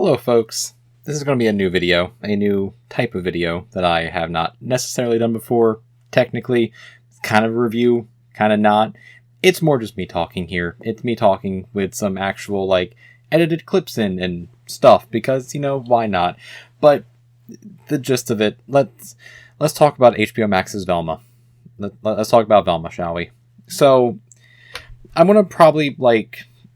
Hello folks, this is going to be a new video, a new type of video that I have not necessarily done before. Technically, it's kind of a review, kind of not. It's more just me talking here. It's me talking with some actual, edited clips in and stuff, because, why not? But the gist of it, let's talk about HBO Max's Velma. Let's talk about Velma, shall we? So, I'm going to probably,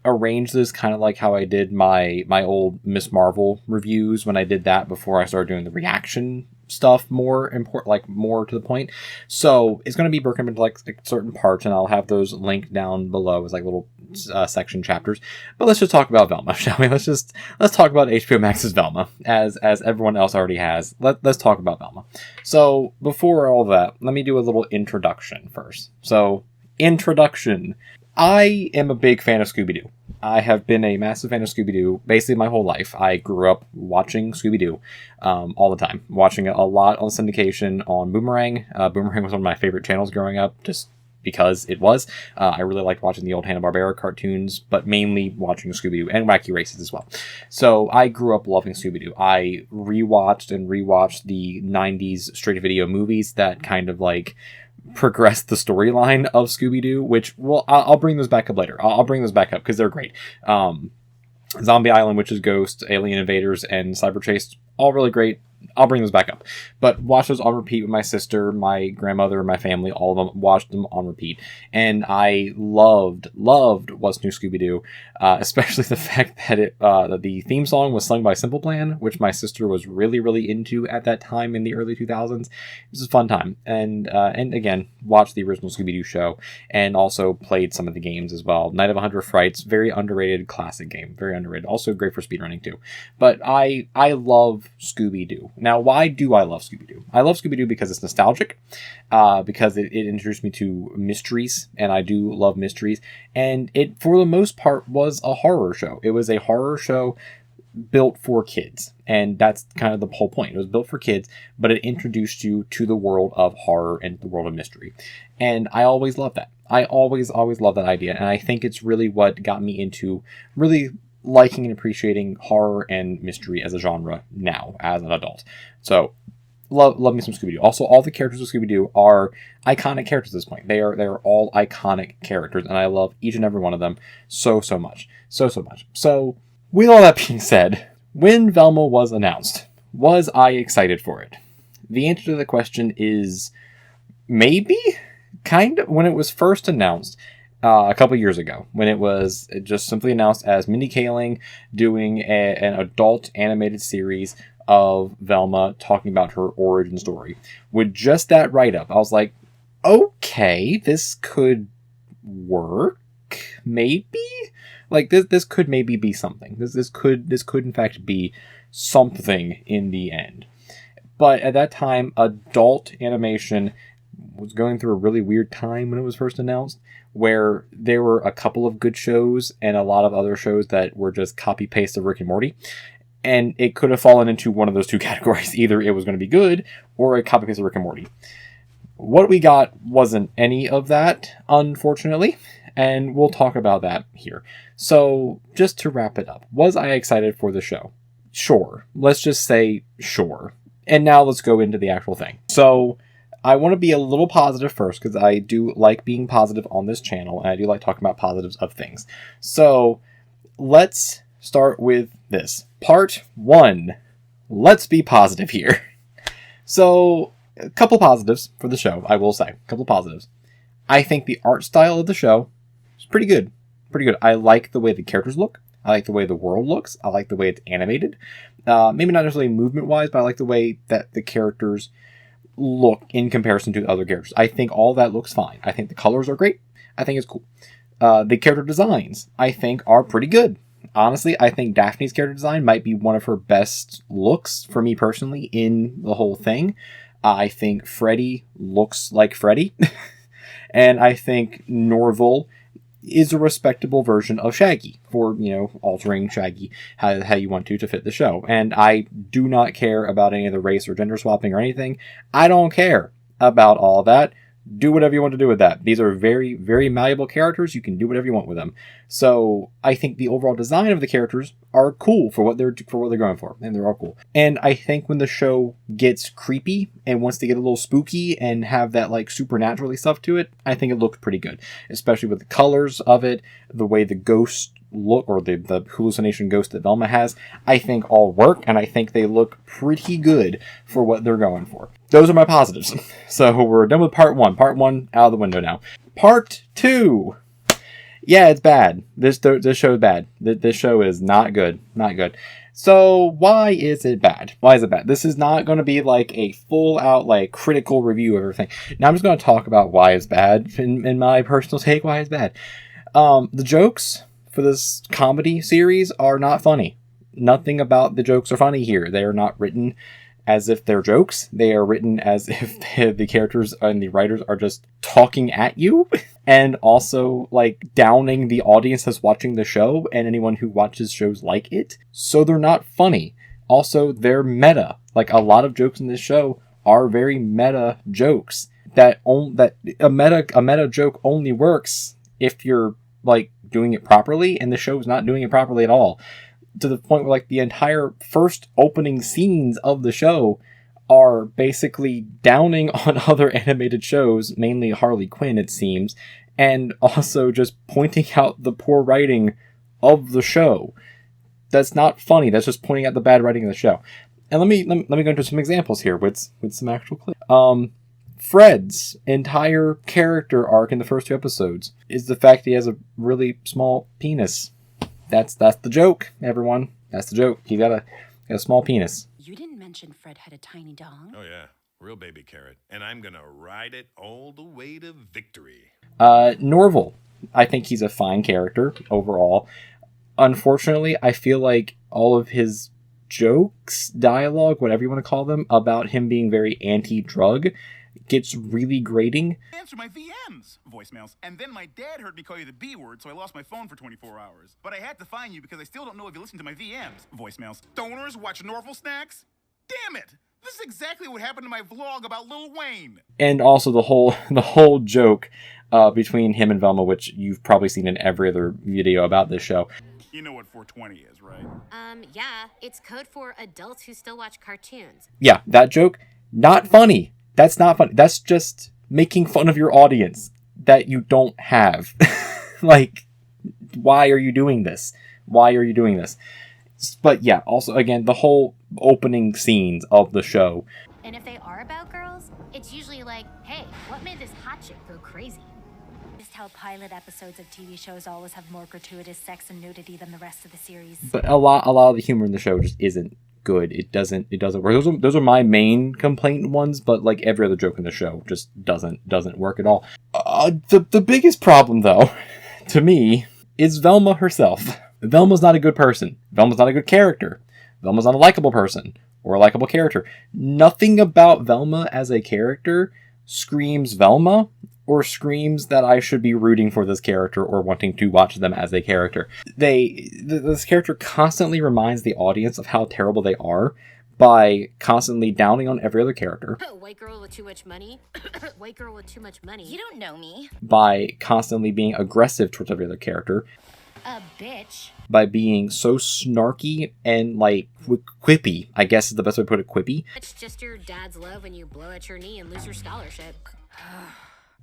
arrange this kind of like how I did my old Miss Marvel reviews when I did that before I started doing the reaction stuff more important, more to the point. So it's going to be broken into certain parts, and I'll have those linked down below as little section chapters. But let's just talk about Velma, shall we? Let's talk about HBO Max's Velma, as everyone else already has. Let's talk about Velma. So before all that, let me do a little introduction first. So introduction. I am a big fan of Scooby-Doo. I have been a massive fan of Scooby-Doo basically my whole life. I grew up watching Scooby-Doo all the time. Watching it a lot on syndication on Boomerang. Boomerang was one of my favorite channels growing up, just because it was. I really liked watching the old Hanna-Barbera cartoons, but mainly watching Scooby-Doo and Wacky Races as well. So I grew up loving Scooby-Doo. I rewatched the 90s straight-to-video movies that kind of progress the storyline of Scooby-Doo, which, well, I'll bring those back up later. I'll bring those back up because they're great. Zombie Island, Witches, Ghost, Alien Invaders, and Cyber Chase, all really great. I'll bring those back up. But watch those on repeat with my sister, my grandmother, my family, all of them. Watched them on repeat. And I loved What's New Scooby-Doo. Especially the fact that that the theme song was sung by Simple Plan, which my sister was really, really into at that time in the early 2000s. It was a fun time. And again, watched the original Scooby-Doo show, and also played some of the games as well. Night of 100 Frights, very underrated classic game. Very underrated. Also great for speedrunning too. But I love Scooby-Doo. Now, why do I love Scooby-Doo? I love Scooby-Doo because it's nostalgic, because it introduced me to mysteries, and I do love mysteries, and it, for the most part, was a horror show. It was a horror show built for kids, and that's kind of the whole point. It was built for kids, but it introduced you to the world of horror and the world of mystery, and I always loved that. I always loved that idea, and I think it's really what got me into really liking and appreciating horror and mystery as a genre now, as an adult. So, love me some Scooby-Doo. Also, all the characters of Scooby-Doo are iconic characters at this point. They are all iconic characters, and I love each and every one of them so much. So much. So, with all that being said, when Velma was announced, was I excited for it? The answer to the question is maybe? Kind of. When it was first announced, a couple years ago, when it was just simply announced as Mindy Kaling doing an adult animated series of Velma talking about her origin story. With just that write-up, I was like, okay, this could work, maybe? This could maybe be something. This could in fact be something in the end. But at that time, adult animation was going through a really weird time when it was first announced, where there were a couple of good shows and a lot of other shows that were just copy-paste of Rick and Morty. And it could have fallen into one of those two categories. Either it was going to be good, or a copy-paste of Rick and Morty. What we got wasn't any of that, unfortunately, and we'll talk about that here. So, just to wrap it up, was I excited for the show? Sure. Let's just say sure. And now let's go into the actual thing. So, I want to be a little positive first, because I do like being positive on this channel, and I do like talking about positives of things. So, let's start with this. Part 1. Let's be positive here. So, a couple positives for the show, I will say. A couple positives. I think the art style of the show is pretty good. Pretty good. I like the way the characters look. I like the way the world looks. I like the way it's animated. Maybe not necessarily movement-wise, but I like the way that the characters look in comparison to other characters. I think all that looks fine. I think the colors are great. I think it's cool. The character designs, I think, are pretty good. Honestly, I think Daphne's character design might be one of her best looks, for me personally, in the whole thing. I think Freddy looks like Freddy. And I think Norval is a respectable version of Shaggy for, altering Shaggy how you want to fit the show. And I do not care about any of the race or gender swapping or anything. I don't care about all that. do whatever you want to do with that. These are very, very malleable characters. You can do whatever you want with them. So I think the overall design of the characters are cool for what they're going for, and they're all cool. And I think when the show gets creepy and wants to get a little spooky and have that like supernaturally stuff to it, I think it looks pretty good, especially with the colors of it, the way the ghosts look, or the hallucination ghost that Velma has, I think all work, and I think they look pretty good for what they're going for. Those are my positives. So we're done with part 1. Part 1 out of the window now. Part 2. Yeah, it's bad. This show is bad. This show is not good. Not good. So why is it bad? Why is it bad? This is not going to be like a full out like critical review of everything. Now I'm just going to talk about why it's bad in my personal take. Why it's bad. The jokes for this comedy series are not funny. Nothing about the jokes are funny here. They are not written as if they're jokes. They are written as if the characters and the writers are just talking at you and also like downing the audience that's watching the show and anyone who watches shows like it. So they're not funny. Also, they're meta. Like a lot of jokes in this show are very meta jokes. That a meta joke only works if you're like doing it properly, and the show's not doing it properly at all. To the point where like the entire first opening scenes of the show are basically downing on other animated shows, mainly Harley Quinn, it seems, and also just pointing out the poor writing of the show. That's not funny. That's just pointing out the bad writing of the show. And let me go into some examples here with some actual clips. Fred's entire character arc in the first 2 episodes is the fact he has a really small penis. That's the joke, everyone. That's the joke. He got a small penis. You didn't mention Fred had a tiny dong. Oh yeah, real baby carrot. And I'm gonna ride it all the way to victory. Norval. I think he's a fine character overall. Unfortunately, I feel like all of his jokes, dialogue, whatever you want to call them, about him being very anti-drug gets really grating. Answer my VMs, voicemails, and then my dad heard me call you the B word, so I lost my phone for 24 hours. But I had to find you because I still don't know if you listen to my VMs, voicemails. Stoners watch Norval snacks? Damn it! This is exactly what happened to my vlog about Lil Wayne. And also the whole joke between him and Velma, which you've probably seen in every other video about this show. You know what 420 is, right? Yeah, it's code for adults who still watch cartoons. Yeah, that joke, not funny. That's not funny. That's just making fun of your audience that you don't have. Like, why are you doing this? Why are you doing this? But yeah, also, again, the whole opening scenes of the show. And if they are about girls, it's usually like, hey, what made this hot chick go crazy? Just how pilot episodes of TV shows always have more gratuitous sex and nudity than the rest of the series. But a lot of the humor in the show just isn't good. It doesn't work. Those are my main complaint ones, but like every other joke in the show just doesn't work at all. The biggest problem though, to me, is Velma herself. Velma's not a good person. Velma's not a good character. Velma's not a likable person or a likable character. Nothing about Velma as a character screams Velma or screams that I should be rooting for this character or wanting to watch them as a character. This character constantly reminds the audience of how terrible they are by constantly downing on every other character. White girl with too much money? White girl with too much money. You don't know me. By constantly being aggressive towards every other character. A bitch. By being so snarky and like quippy, I guess is the best way to put it, quippy. It's just your dad's love when you blow at your knee and lose your scholarship.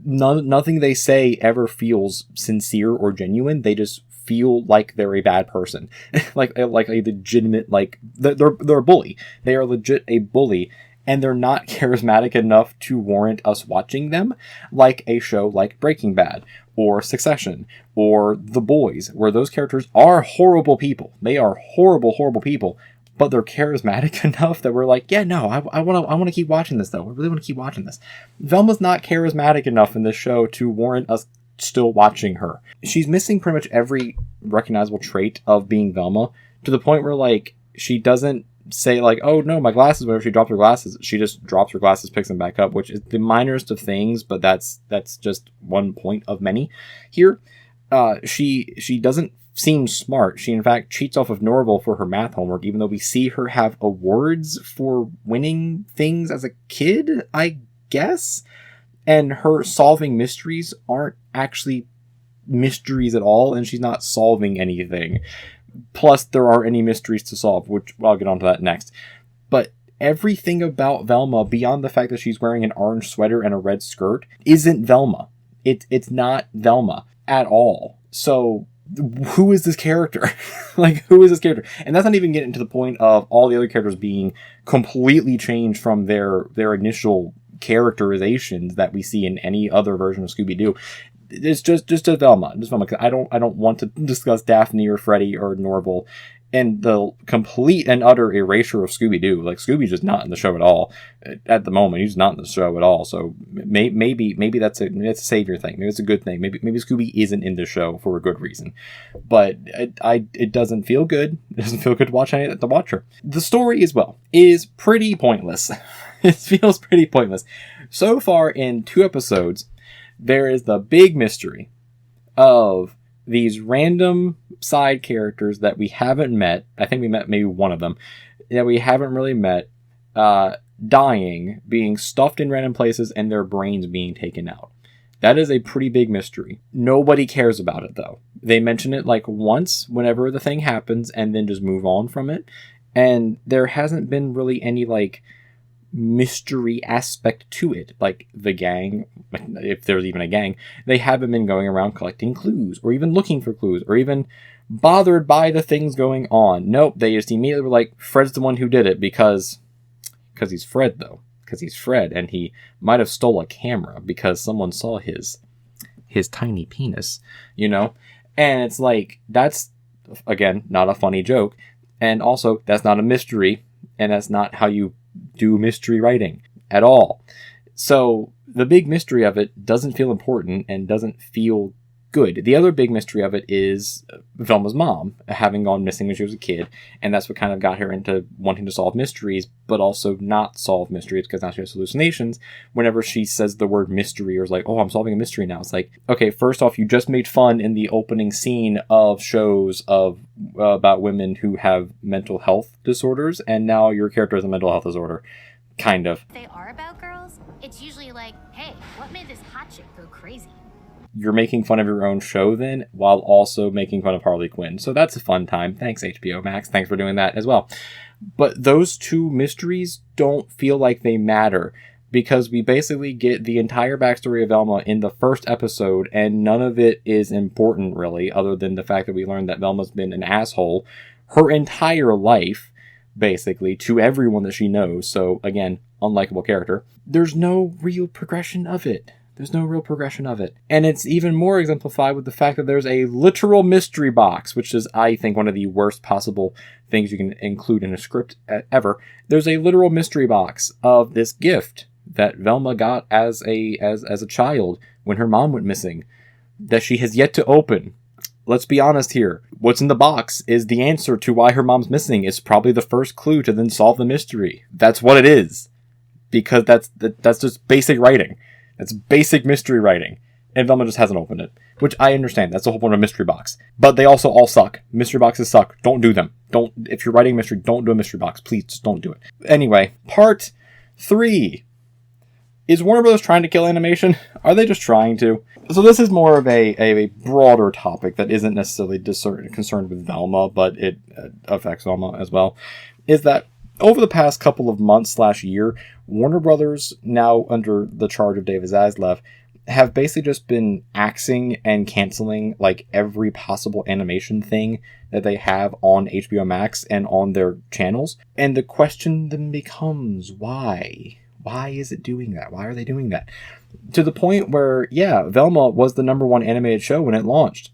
Nothing they say ever feels sincere or genuine. They just feel like they're a bad person. like a legitimate, like, they're a bully. They are legit a bully, and they're not charismatic enough to warrant us watching them, like a show like Breaking Bad, or Succession, or The Boys, where those characters are horrible people. They are horrible, horrible people, but they're charismatic enough that we're like, yeah, no, I want to keep watching this, though. I really want to keep watching this. Velma's not charismatic enough in this show to warrant us still watching her. She's missing pretty much every recognizable trait of being Velma, to the point where, like, she doesn't say, like, oh, no, my glasses, whenever she drops her glasses, she just drops her glasses, picks them back up, which is the minorest of things, but that's just one point of many here. She doesn't seem smart. She, in fact, cheats off of Norval for her math homework, even though we see her have awards for winning things as a kid, I guess. And her solving mysteries aren't actually mysteries at all, and she's not solving anything. Plus, there aren't any mysteries to solve, which I'll get onto that next. But everything about Velma, beyond the fact that she's wearing an orange sweater and a red skirt, isn't Velma. It's not Velma at all. So, who is this character? Like, who is this character? And that's not even getting to the point of all the other characters being completely changed from their initial characterizations that we see in any other version of Scooby-Doo. It's just a Velma. Just Velma. I don't want to discuss Daphne or Freddy or Norval and the complete and utter erasure of Scooby-Doo. Like, Scooby's just not in the show at all. At the moment, he's not in the show at all. So maybe that's a savior thing. Maybe it's a good thing. Maybe Scooby isn't in the show for a good reason. But it doesn't feel good. It doesn't feel good to watch her. The story as well is pretty pointless. It feels pretty pointless. So far in 2 episodes, there is the big mystery of these random side characters that we haven't met. I think we met maybe one of them that we haven't really met, dying, being stuffed in random places, and their brains being taken out. That is a pretty big mystery. Nobody cares about it, though. They mention it like once whenever the thing happens and then just move on from it. And there hasn't been really any like mystery aspect to it. Like the gang, if there's even a gang, they haven't been going around collecting clues or even looking for clues or even bothered by the things going on. Nope, they just immediately were like, Fred's the one who did it because he's Fred, though. Because he's Fred, and he might have stole a camera because someone saw his tiny penis, you know? And it's like, that's, again, not a funny joke. And also, that's not a mystery, and that's not how you do mystery writing at all. So the big mystery of it doesn't feel important and doesn't feel good. The other big mystery of it is Velma's mom having gone missing when she was a kid, and that's what kind of got her into wanting to solve mysteries, but also not solve mysteries because now she has hallucinations. Whenever she says the word mystery or is like, oh, I'm solving a mystery now, it's like, okay, first off, you just made fun in the opening scene of shows of about women who have mental health disorders, and now your character has a mental health disorder. Kind of. If they are about girls, it's usually like, hey, what made this hot chick go crazy? You're making fun of your own show then, while also making fun of Harley Quinn. So that's a fun time. Thanks, HBO Max. Thanks for doing that as well. But those two mysteries don't feel like they matter, because we basically get the entire backstory of Velma in the first episode, and none of it is important, really, other than the fact that we learned that Velma's been an asshole her entire life, basically, to everyone that she knows. So, again, unlikable character. There's no real progression of it. And it's even more exemplified with the fact that there's a literal mystery box, which is, I think, one of the worst possible things you can include in a script ever. There's a literal mystery box of this gift that Velma got as a child when her mom went missing, that she has yet to open. Let's be honest here. What's in the box is the answer to why her mom's missing. It's probably the first clue to then solve the mystery. That's what it is. Because that's just basic writing. That's basic mystery writing. And Velma just hasn't opened it. Which I understand. That's the whole point of a mystery box. But they also all suck. Mystery boxes suck. Don't do them. If you're writing a mystery, don't do a mystery box. Please, just don't do it. Anyway, part 3. Is Warner Bros. Trying to kill animation? Are they just trying to? So this is more of a broader topic that isn't necessarily concerned with Velma, but it affects Velma as well. Is that over the past couple of months / year, Warner Brothers, now under the charge of David Zaslav, have basically just been axing and canceling like every possible animation thing that they have on HBO Max and on their channels. And the question then becomes, why? Why is it doing that? Why are they doing that? To the point where, yeah, Velma was the #1 animated show when it launched.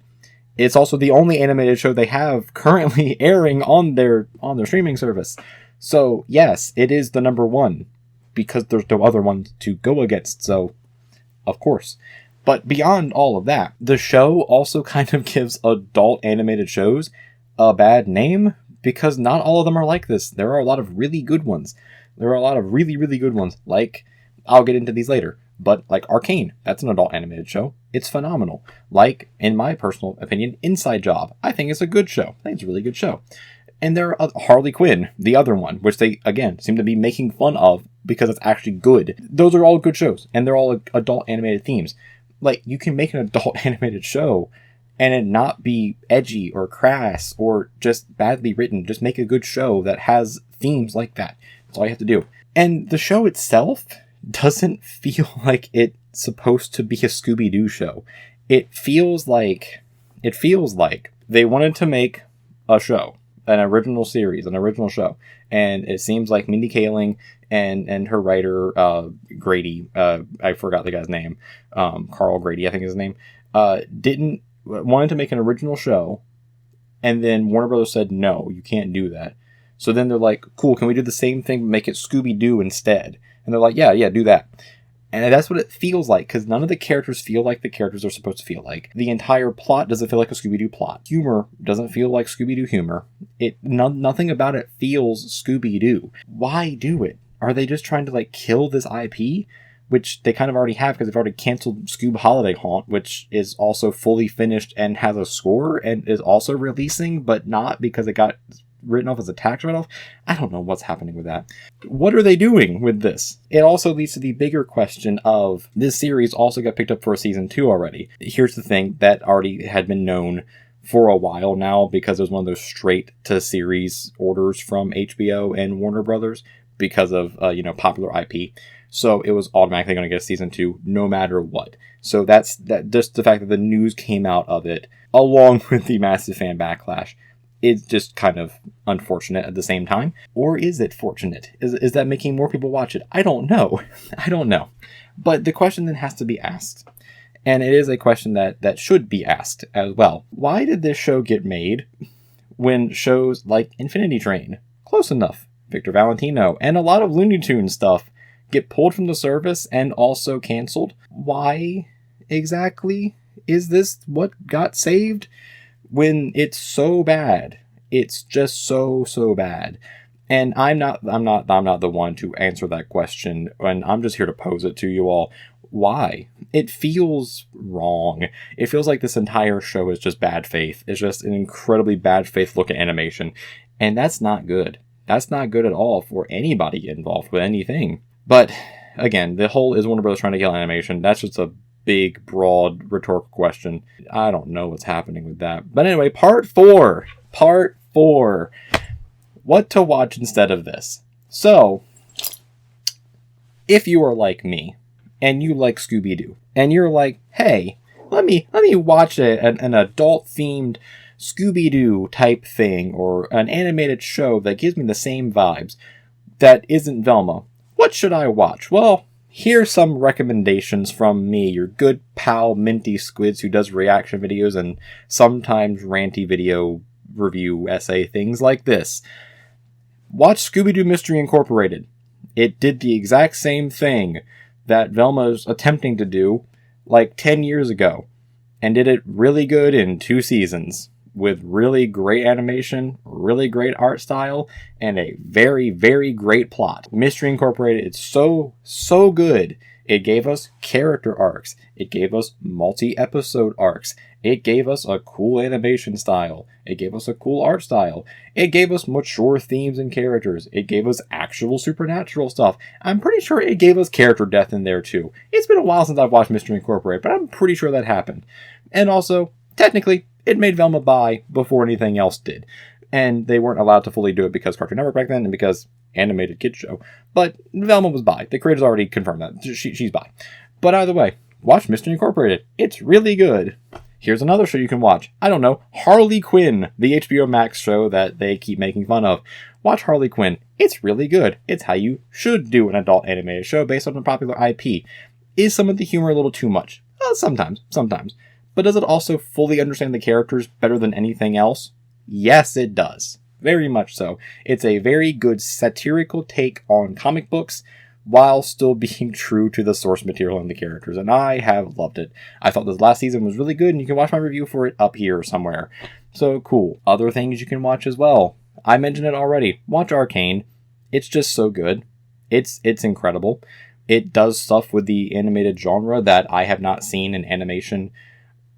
It's also the only animated show they have currently airing on their streaming service. So, yes, it is the #1, because there's no other one to go against, so, of course. But beyond all of that, the show also kind of gives adult animated shows a bad name, because not all of them are like this. There are a lot of really good ones. There are a lot of really, really good ones, like, I'll get into these later, but like Arcane, that's an adult animated show. It's phenomenal. Like, in my personal opinion, Inside Job. I think it's a good show. I think it's a really good show. And there are Harley Quinn, the other one, which they, again, seem to be making fun of because it's actually good. Those are all good shows, and they're all adult animated themes. Like, you can make an adult animated show and it not be edgy or crass or just badly written. Just make a good show that has themes like that. That's all you have to do. And the show itself doesn't feel like it's supposed to be a Scooby-Doo show. It feels like they wanted to make a show, an original series, an original show. And it seems like Mindy Kaling and her writer, Grady, I forgot the guy's name, Carl Grady, I think is his name, wanted to make an original show, and then Warner Brothers said, no, you can't do that. So then they're like, cool, can we do the same thing, but make it Scooby-Doo instead? And they're like, yeah, do that. And that's what it feels like, because none of the characters feel like the characters are supposed to feel like. The entire plot doesn't feel like a Scooby-Doo plot. Humor doesn't feel like Scooby-Doo humor. Nothing about it feels Scooby-Doo. Why do it? Are they just trying to, like, kill this IP? Which they kind of already have, because they've already canceled Scoob Holiday Haunt, which is also fully finished and has a score, and is also releasing, but not because it got written off as a tax write-off. I don't know what's happening with that. What are they doing with this? It also leads to the bigger question of this series also got picked up for a season 2 already. Here's the thing that already had been known for a while now, because it was one of those straight to series orders from HBO and Warner Brothers because of popular IP. So it was automatically going to get a season 2 no matter what. So that's just the fact that the news came out of it, along with the massive fan backlash, is just kind of unfortunate at the same time. Or is it fortunate? Is that making more people watch it? I don't know. But the question then has to be asked. And it is a question that should be asked as well. Why did this show get made when shows like Infinity Train, Close Enough, Victor Valentino, and a lot of Looney Tunes stuff get pulled from the service and also canceled? Why exactly is this what got saved when it's so bad? It's just so bad. And I'm not the one to answer that question, and I'm just here to pose it to you all. Why? It feels wrong. It feels like this entire show is just bad faith. It's just an incredibly bad faith look at animation, and that's not good. That's not good at all for anybody involved with anything. But again, the whole is Warner Bros. Trying to kill animation. That's just a big, broad, rhetorical question. I don't know what's happening with that. But anyway, part 4. What to watch instead of this. So, if you are like me, and you like Scooby-Doo, and you're like, hey, let me watch an adult-themed Scooby-Doo type thing, or an animated show that gives me the same vibes, that isn't Velma, what should I watch? Well, here's some recommendations from me, your good pal MintySquidz, who does reaction videos and sometimes ranty video review essay things like this. Watch Scooby-Doo Mystery Incorporated. It did the exact same thing that Velma's attempting to do like 10 years ago, and did it really good in 2 seasons. With really great animation, really great art style, and a very, very great plot. Mystery Incorporated, it's so good. It gave us character arcs. It gave us multi-episode arcs. It gave us a cool animation style. It gave us a cool art style. It gave us mature themes and characters. It gave us actual supernatural stuff. I'm pretty sure it gave us character death in there too. It's been a while since I've watched Mystery Incorporated, but I'm pretty sure that happened. And also, technically, it made Velma bi before anything else did. And they weren't allowed to fully do it because Cartoon Network back then and because animated kids show. But Velma was bi. The creators already confirmed that. She's bi. But either way, watch Mystery Incorporated. It's really good. Here's another show you can watch. I don't know. Harley Quinn, the HBO Max show that they keep making fun of. Watch Harley Quinn. It's really good. It's how you should do an adult animated show based on a popular IP. Is some of the humor a little too much? Well, sometimes. But does it also fully understand the characters better than anything else? Yes, it does. Very much so. It's a very good satirical take on comic books while still being true to the source material and the characters, and I have loved it. I thought this last season was really good, and you can watch my review for it up here somewhere. So cool. Other things you can watch as well. I mentioned it already. Watch Arcane. It's just so good. It's incredible. It does stuff with the animated genre that I have not seen in animation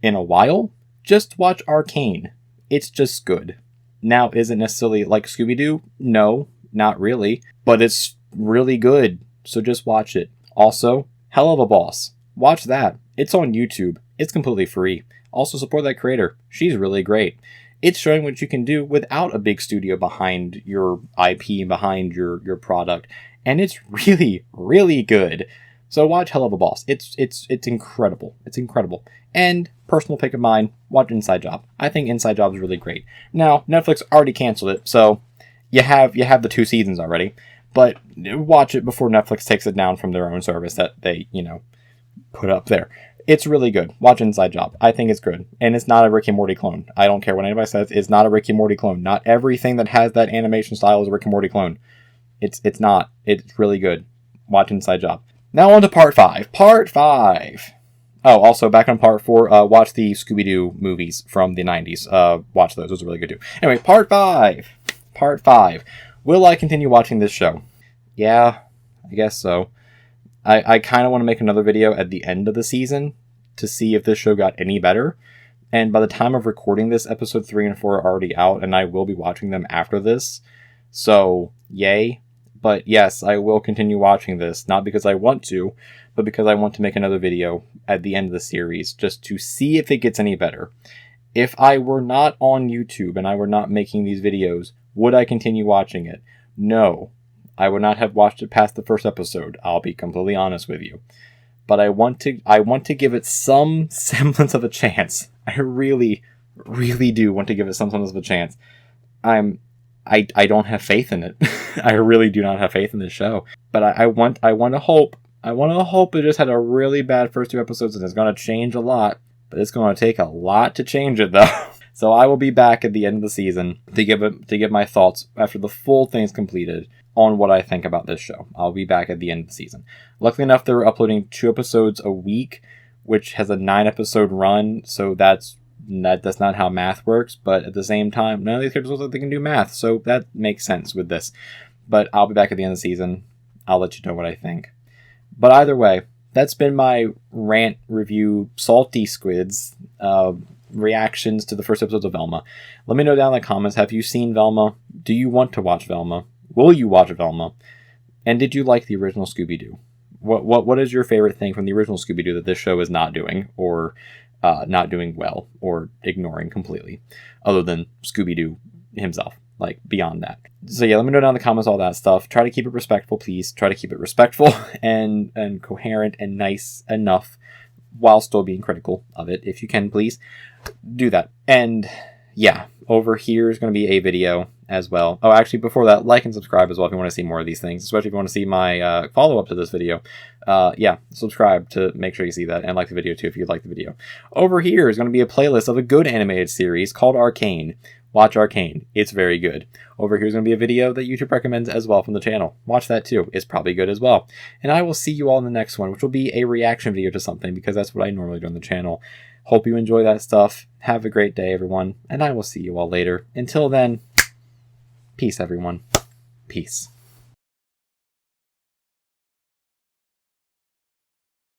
in a while. Just watch Arcane. It's just good. Now, is it necessarily like Scooby-Doo? No, not really. But it's really good. So just watch it. Also, Hell of a Boss. Watch that. It's on YouTube. It's completely free. Also support that creator. She's really great. It's showing what you can do without a big studio behind your IP, behind your product. And it's really, really good. So watch Hell of a Boss. It's incredible. It's incredible. And personal pick of mine, watch Inside Job. I think Inside Job is really great. Now, Netflix already canceled it, so you have the 2 seasons already. But watch it before Netflix takes it down from their own service that they, put up there. It's really good. Watch Inside Job. I think it's good. And it's not a Rick and Morty clone. I don't care what anybody says. It's not a Rick and Morty clone. Not everything that has that animation style is a Rick and Morty clone. It's not. It's really good. Watch Inside Job. Now on to part 5. Part 5. Oh, also back on part 4, watch the Scooby-Doo movies from the 90s. Watch those. Those are really good too. Anyway, part 5. Part 5. Will I continue watching this show? Yeah, I guess so. I kind of want to make another video at the end of the season to see if this show got any better. And by the time of recording this, episode 3 and 4 are already out, and I will be watching them after this. So, yay. But yes, I will continue watching this, not because I want to, but because I want to make another video at the end of the series, just to see if it gets any better. If I were not on YouTube and I were not making these videos, would I continue watching it? No. I would not have watched it past the first episode, I'll be completely honest with you. But I want to give it some semblance of a chance. I really, really do want to give it some semblance of a chance. I don't have faith in it. I really do not have faith in this show. But I want to hope. I want to hope it just had a really bad first 2 episodes and it's going to change a lot. But it's going to take a lot to change it, though. So I will be back at the end of the season to give my thoughts after the full thing's completed on what I think about this show. I'll be back at the end of the season. Luckily enough, they're uploading 2 episodes a week, which has a 9-episode run. So that's not how math works. But at the same time, none of these characters look like they can do math. So that makes sense with this. But I'll be back at the end of the season. I'll let you know what I think. But either way, that's been my rant review, Salty Squids, reactions to the first episodes of Velma. Let me know down in the comments, have you seen Velma? Do you want to watch Velma? Will you watch Velma? And did you like the original Scooby-Doo? What is your favorite thing from the original Scooby-Doo that this show is not doing, or not doing well, or ignoring completely, other than Scooby-Doo himself, like beyond that? So yeah, let me know down in the comments all that stuff. Try to keep it respectful, please. Try to keep it respectful and coherent and nice enough while still being critical of it. If you can, please do that. And yeah, over here is going to be a video as well. Oh, actually, before that, like and subscribe as well if you want to see more of these things, especially if you want to see my follow-up to this video. Yeah, subscribe to make sure you see that, and like the video too if you like the video. Over here is going to be a playlist of a good animated series called Arcane. Watch Arcane. It's very good. Over here is going to be a video that YouTube recommends as well from the channel. Watch that too. It's probably good as well. And I will see you all in the next one, which will be a reaction video to something, because that's what I normally do on the channel. Hope you enjoy that stuff. Have a great day, everyone. And I will see you all later. Until then, peace, everyone. Peace.